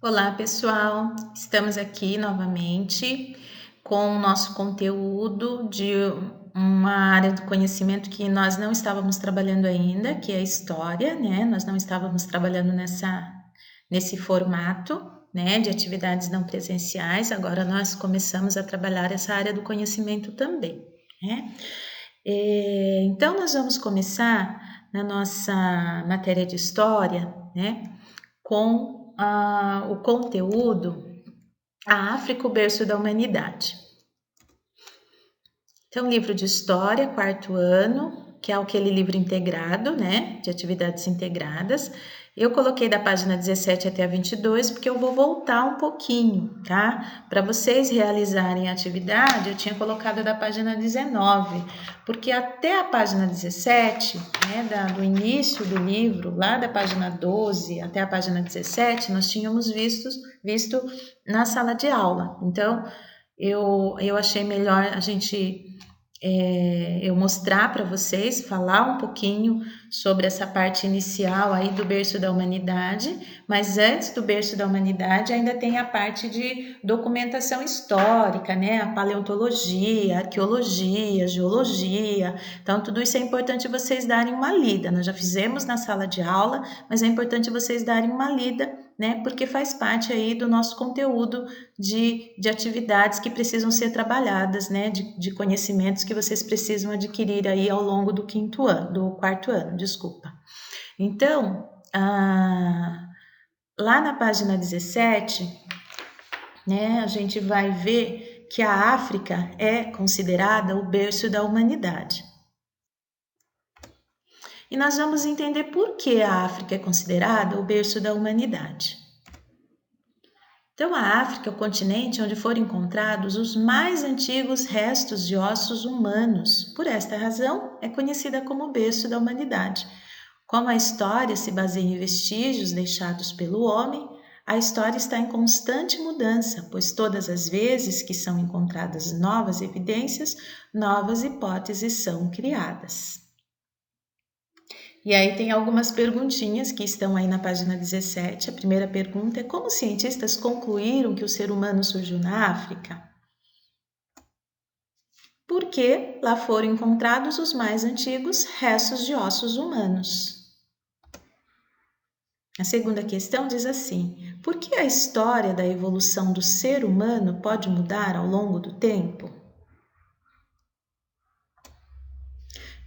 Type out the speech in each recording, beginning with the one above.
Olá, pessoal! Estamos aqui novamente com o nosso conteúdo de uma área do conhecimento que nós não estávamos trabalhando ainda, que é a história, né? Nós não estávamos trabalhando nesse formato, né, de atividades não presenciais. Agora nós começamos a trabalhar essa área do conhecimento também, né? Então, nós vamos começar na nossa matéria de história, né, com o conteúdo A África, o berço da humanidade. Então, livro de história, quarto ano, que é aquele livro integrado, né, de atividades integradas. Eu coloquei da página 17 até a 22, porque eu vou voltar um pouquinho, tá? Para vocês realizarem a atividade, eu tinha colocado da página 19, porque até a página 17, né, do início do livro, lá da página 12 até a página 17, nós tínhamos visto na sala de aula. Então, eu achei melhor a gente eu mostrar para vocês, falar um pouquinho sobre essa parte inicial aí do berço da humanidade, mas antes do berço da humanidade ainda tem a parte de documentação histórica, né? A paleontologia, a arqueologia, a geologia. Então, tudo isso é importante vocês darem uma lida. Nós já fizemos na sala de aula, mas é importante vocês darem uma lida, né? Porque faz parte aí do nosso conteúdo de atividades que precisam ser trabalhadas, né? De conhecimentos que vocês precisam adquirir aí ao longo do quarto ano, desculpa. Então, lá na página 17, né, a gente vai ver que a África é considerada o berço da humanidade. E nós vamos entender por que a África é considerada o berço da humanidade. Então, a África é o continente onde foram encontrados os mais antigos restos de ossos humanos. Por esta razão, é conhecida como o berço da humanidade. Como a história se baseia em vestígios deixados pelo homem, a história está em constante mudança, pois todas as vezes que são encontradas novas evidências, novas hipóteses são criadas. E aí tem algumas perguntinhas que estão aí na página 17. A primeira pergunta é: como os cientistas concluíram que o ser humano surgiu na África? Porque lá foram encontrados os mais antigos restos de ossos humanos. A segunda questão diz assim: por que a história da evolução do ser humano pode mudar ao longo do tempo?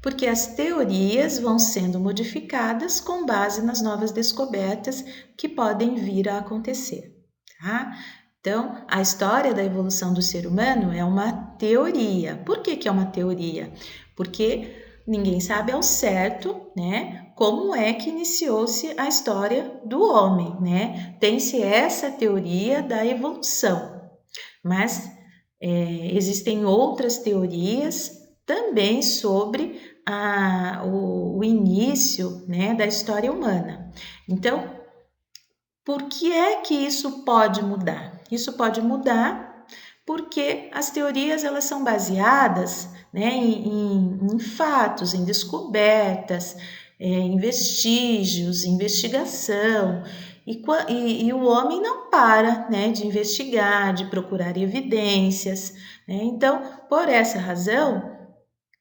Porque as teorias vão sendo modificadas com base nas novas descobertas que podem vir a acontecer, tá? Então, a história da evolução do ser humano é uma teoria. Por que é uma teoria? Porque ninguém sabe ao certo, né, como é que iniciou-se a história do homem, né? Tem-se essa teoria da evolução, mas existem outras teorias também sobre o início, né, da história humana. Então, por que é que isso pode mudar? Isso pode mudar porque as teorias elas são baseadas, né, em fatos, em descobertas, em vestígios, investigação. E o homem não para, né, de investigar, de procurar evidências, né? Então, por essa razão,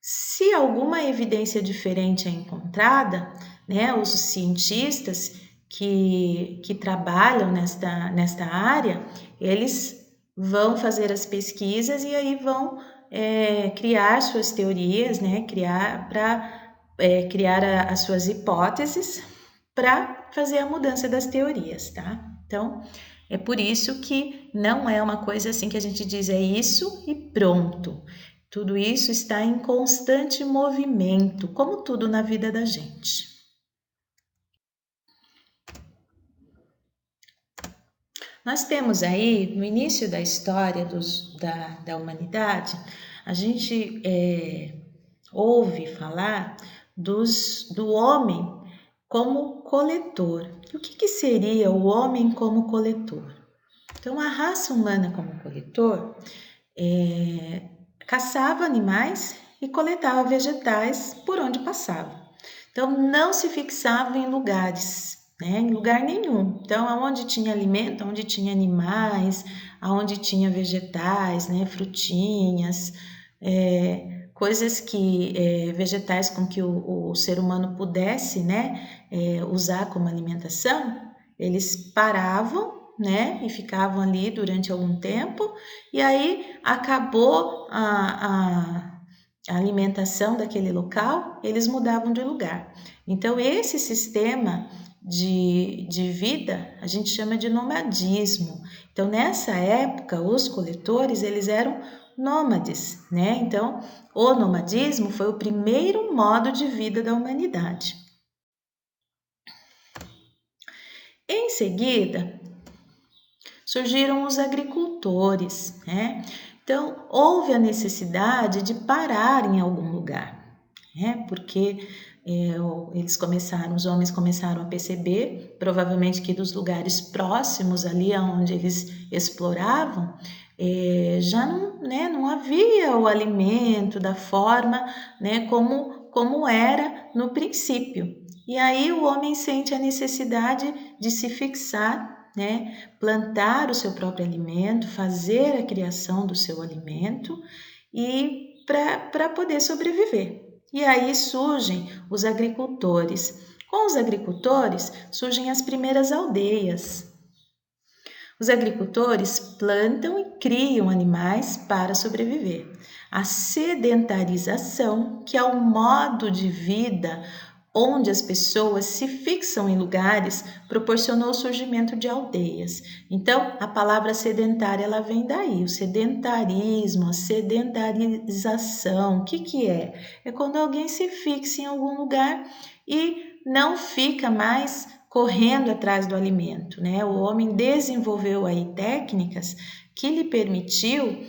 se alguma evidência diferente é encontrada, né, os cientistas que trabalham nesta área, eles vão fazer as pesquisas e aí vão criar suas teorias, né, criar as suas hipóteses para fazer a mudança das teorias, tá? Então, é por isso que não é uma coisa assim que a gente diz é isso e pronto. Tudo isso está em constante movimento, como tudo na vida da gente. Nós temos aí, no início da história da humanidade, a gente ouve falar do homem como coletor. E o que seria o homem como coletor? Então, a raça humana como coletor caçava animais e coletava vegetais por onde passava. Então, não se fixava em lugares, né? Em lugar nenhum. Então, aonde tinha alimento, aonde tinha animais, aonde tinha vegetais, né? Frutinhas, coisas que vegetais com que o ser humano pudesse, né? Usar como alimentação, eles paravam, né? E ficavam ali durante algum tempo, e aí acabou a alimentação daquele local, eles mudavam de lugar. Então, esse sistema de vida a gente chama de nomadismo. Então, nessa época, os coletores eles eram nômades, né? Então, o nomadismo foi o primeiro modo de vida da humanidade. Em seguida, surgiram os agricultores, né? Então, houve a necessidade de parar em algum lugar, né? Porque os homens começaram a perceber, provavelmente que dos lugares próximos ali onde eles exploravam, já não, né, não havia o alimento da forma, né, como era no princípio. E aí o homem sente a necessidade de se fixar, né, plantar o seu próprio alimento, fazer a criação do seu alimento e para poder sobreviver. E aí surgem os agricultores. Com os agricultores surgem as primeiras aldeias. Os agricultores plantam e criam animais para sobreviver. A sedentarização, que é o modo de vida onde as pessoas se fixam em lugares, proporcionou o surgimento de aldeias. Então, a palavra sedentária ela vem daí, o sedentarismo, a sedentarização. O que é? É quando alguém se fixa em algum lugar e não fica mais correndo atrás do alimento, né? O homem desenvolveu aí técnicas que lhe permitiu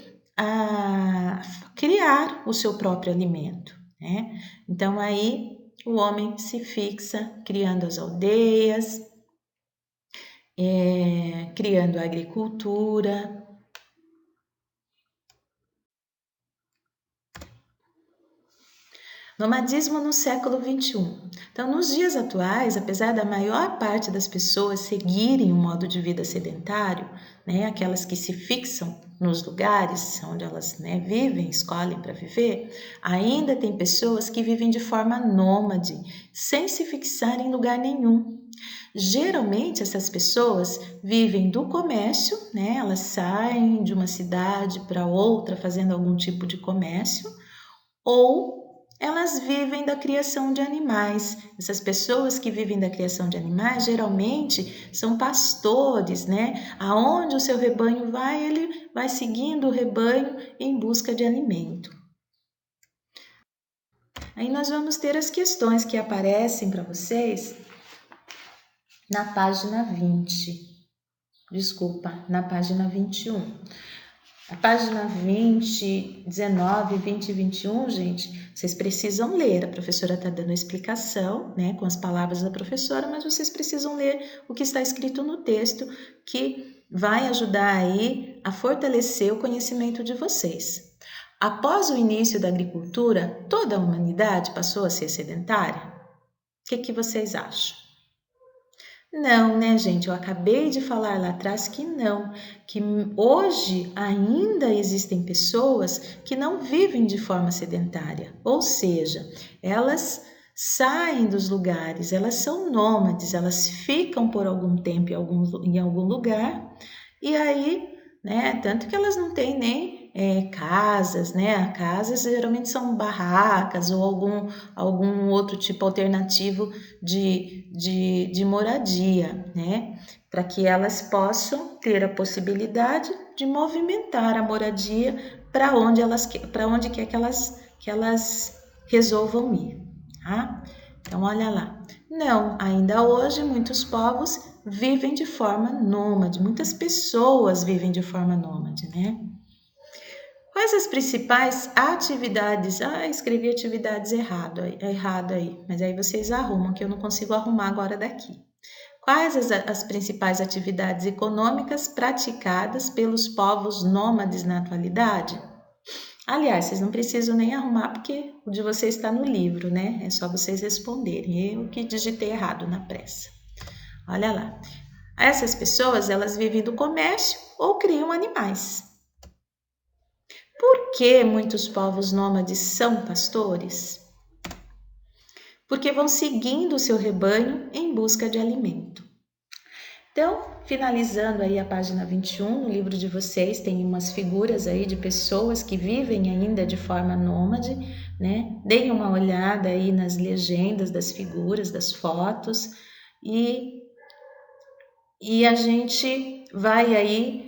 criar o seu próprio alimento, né? Então aí o homem se fixa criando as aldeias, criando a agricultura. Nomadismo no século XXI. Então, nos dias atuais, apesar da maior parte das pessoas seguirem um modo de vida sedentário, né, aquelas que se fixam nos lugares onde elas, né, vivem, escolhem para viver, ainda tem pessoas que vivem de forma nômade, sem se fixar em lugar nenhum. Geralmente essas pessoas vivem do comércio, né? Elas saem de uma cidade para outra fazendo algum tipo de comércio, ou elas vivem da criação de animais. Essas pessoas que vivem da criação de animais geralmente são pastores, né? Aonde o seu rebanho vai, ele vai seguindo o rebanho em busca de alimento. Aí nós vamos ter as questões que aparecem para vocês na página 20. Desculpa, na página 21. A página 20, 19, 20 e 21, gente, vocês precisam ler. A professora está dando a explicação, né, com as palavras da professora, mas vocês precisam ler o que está escrito no texto, que vai ajudar aí a fortalecer o conhecimento de vocês. Após o início da agricultura, toda a humanidade passou a ser sedentária? O que vocês acham? Não, né, gente? Eu acabei de falar lá atrás que não, que hoje ainda existem pessoas que não vivem de forma sedentária, ou seja, elas saem dos lugares, elas são nômades, elas ficam por algum tempo em algum lugar e aí, né, tanto que elas não têm nem casas, né? Casas geralmente são barracas ou algum outro tipo alternativo de moradia, né? Para que elas possam ter a possibilidade de movimentar a moradia para onde quer que elas resolvam ir, tá? Então, olha lá. Não, ainda hoje muitos povos vivem de forma nômade, muitas pessoas vivem de forma nômade, né? Quais as principais atividades? Escrevi atividades errado aí, mas aí vocês arrumam, que eu não consigo arrumar agora daqui. Quais as principais atividades econômicas praticadas pelos povos nômades na atualidade? Aliás, vocês não precisam nem arrumar, porque o de vocês está no livro, né? É só vocês responderem. Eu que digitei errado na pressa. Olha lá. Essas pessoas, elas vivem do comércio ou criam animais. Por que muitos povos nômades são pastores? Porque vão seguindo o seu rebanho em busca de alimento. Então, finalizando aí a página 21, no livro de vocês tem umas figuras aí de pessoas que vivem ainda de forma nômade, né? Deem uma olhada aí nas legendas das figuras, das fotos e a gente vai aí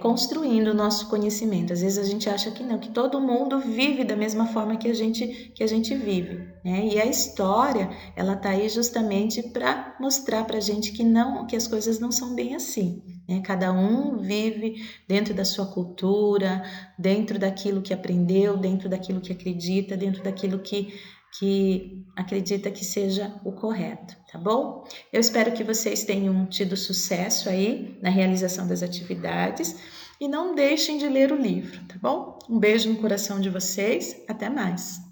construindo o nosso conhecimento. Às vezes a gente acha que não, que todo mundo vive da mesma forma que a gente vive, né? E a história, ela tá aí justamente para mostrar para a gente que não, que as coisas não são bem assim, né? Cada um vive dentro da sua cultura, dentro daquilo que aprendeu, dentro daquilo que acredita, dentro daquilo que acredita que seja o correto, tá bom? Eu espero que vocês tenham tido sucesso aí na realização das atividades e não deixem de ler o livro, tá bom? Um beijo no coração de vocês, até mais!